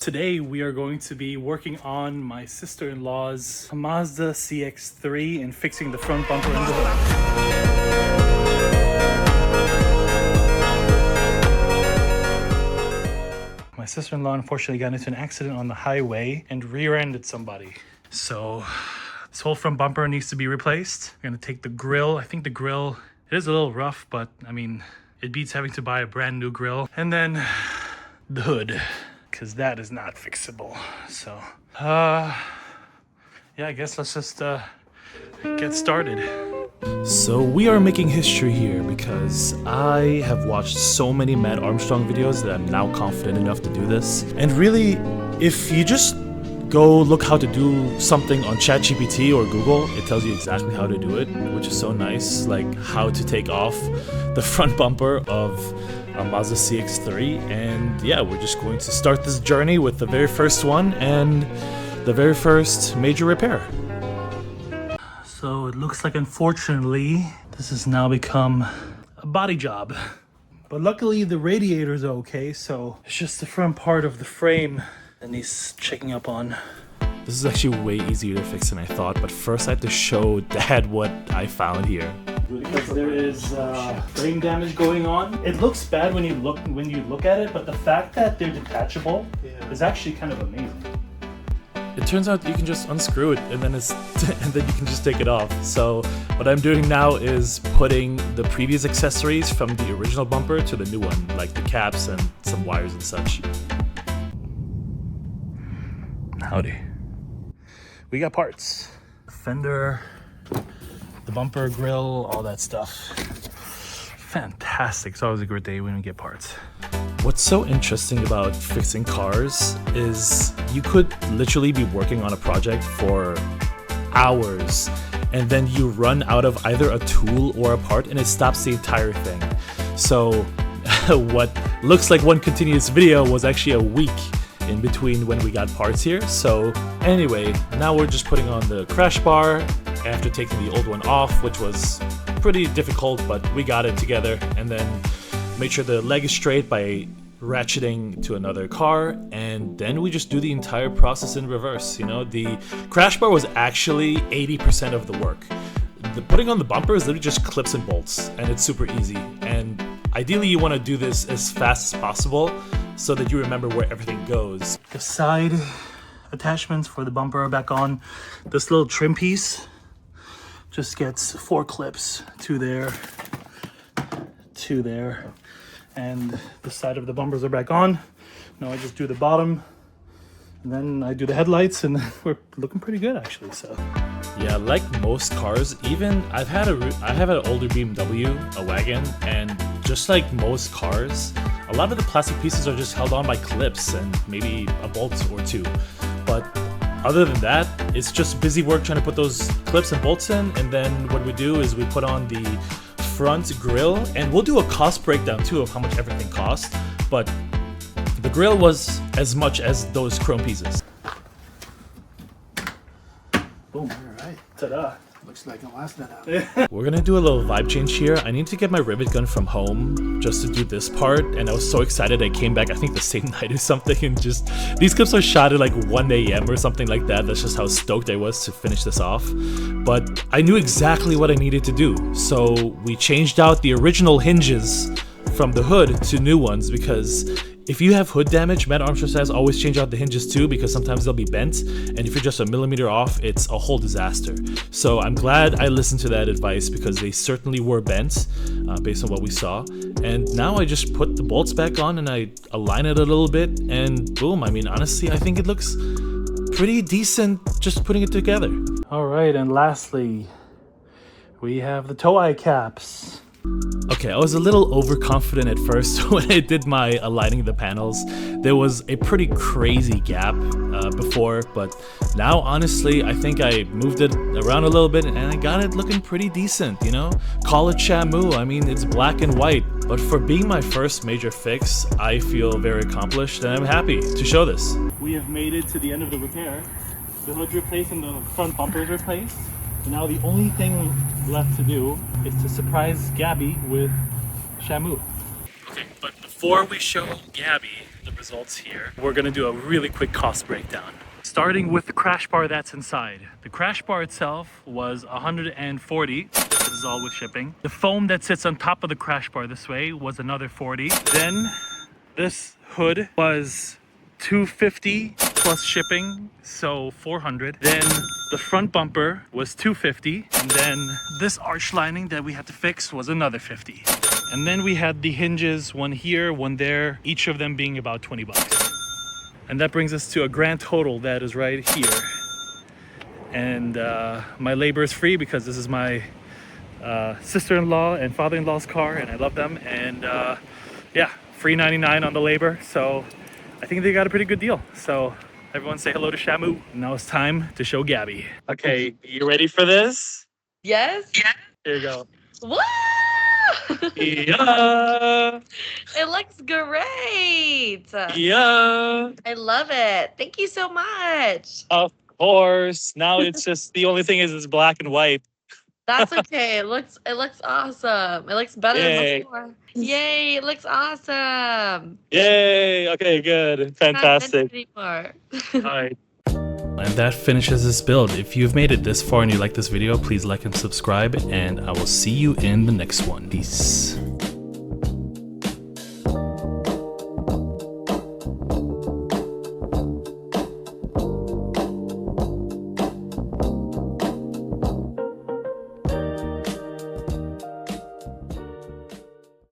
Today we are going to be working on my sister-in-law's Mazda CX-3 and fixing the front bumper and the hood. My sister-in-law unfortunately got into an accident on the highway and rear-ended somebody. So this whole front bumper needs to be replaced. We're gonna take the grill. I think the grill, it is a little rough, but I mean, it beats having to buy a brand new grill. And then the hood, because that is not fixable. So yeah, I guess let's just get started. So we are making history here because I have watched so many Matt Armstrong videos that I'm now confident enough to do this. And really, if you just go look how to do something on ChatGPT or Google, it tells you exactly how to do it, which is so nice. Like how to take off the front bumper of a Mazda CX-3. And yeah, we're just going to start this journey with the very first one and the very first major repair. So it looks like, unfortunately, this has now become a body job. But luckily the radiator's okay, so it's just the front part of the frame that needs checking up on. This is actually way easier to fix than I thought, but first I have to show Dad what I found here. Because there is frame damage going on. It looks bad when you look at it, but the fact that they're detachable is actually kind of amazing. It turns out you can just unscrew it and then you can just take it off. So what I'm doing now is putting the previous accessories from the original bumper to the new one, like the caps and some wires and such. Howdy. We got parts. The fender, the bumper, grill, all that stuff. Fantastic. It's always a great day when we get parts. What's so interesting about fixing cars is you could literally be working on a project for hours and then you run out of either a tool or a part and it stops the entire thing. So what looks like one continuous video was actually a week in between when we got parts here. So anyway, now we're just putting on the crash bar after taking the old one off, which was pretty difficult, but we got it together. And then made sure the leg is straight by ratcheting to another car, and then we just do the entire process in reverse. You know, the crash bar was actually 80% of the work. The putting on the bumper is literally just clips and bolts, and it's super easy. And ideally you want to do this as fast as possible so that you remember where everything goes. The side attachments for the bumper are back on. This little trim piece just gets 4 clips, 2 there, 2 there, and the side of the bumpers are back on. Now I just do the bottom, and then I do the headlights, and we're looking pretty good actually. So yeah, like most cars, even I have an older BMW, a wagon, and just like most cars, a lot of the plastic pieces are just held on by clips and maybe a bolt or 2. But other than that, it's just busy work trying to put those clips and bolts in. And then what we do is we put on the front grill, and we'll do a cost breakdown too of how much everything costs. But the grill was as much as those chrome pieces. Boom. All right. Ta-da. Looks like it lasted out. We're gonna do a little vibe change here. I need to get my rivet gun from home just to do this part, and I was so excited I came back I think the same night or something, and just these clips are shot at like 1 a.m. or something like that. That's just how stoked I was to finish this off. But I knew exactly what I needed to do, so we changed out the original hinges from the hood to new ones, because if you have hood damage, Matt Armstrong says always change out the hinges too, because sometimes they'll be bent, and if you're just a millimeter off, it's a whole disaster. So I'm glad I listened to that advice, because they certainly were bent based on what we saw. And now I just put the bolts back on and I align it a little bit, and boom. I mean, honestly, I think it looks pretty decent just putting it together. All right, and lastly, we have the tow eye caps. Okay, I was a little overconfident at first when I did my aligning the panels. There was a pretty crazy gap before, but now honestly I think I moved it around a little bit and I got it looking pretty decent, you know? Call it Shamu, I mean it's black and white, but for being my first major fix, I feel very accomplished and I'm happy to show this. We have made it to the end of the repair. The hood's replaced and the front bumper is replaced. So now the only thing left to do is to surprise Gabby with Shamu. Okay, but before we show Gabby the the results here. We're gonna do a really quick cost breakdown. Starting with the crash bar that's inside. The crash bar itself was 140. This is all with shipping. The foam that sits on top of the crash bar this way was another 40. Then this hood was 250 plus shipping, so 400. Then the front bumper was 250, and then this arch lining that we had to fix was another 50. And then we had the hinges, one here, one there, each of them being about 20 bucks. And that brings us to a grand total that is right here. And my labor is free because this is my sister-in-law and father-in-law's car, and I love them. And yeah, free 99 on the labor. So I think they got a pretty good deal. So everyone say hello to Shamu. Now it's time to show Gabby. Okay, you ready for this? Yes? Yeah. Here you go. Woo! Yeah. It looks great. Yeah. I love it. Thank you so much. Of course. Now it's just, the only thing is it's black and white. That's okay. It looks awesome. It looks better than before. Yay, it looks awesome. Yay. Okay, good. Fantastic. All right. And that finishes this build. If you've made it this far and you like this video, please like and subscribe, and I will see you in the next one. Peace.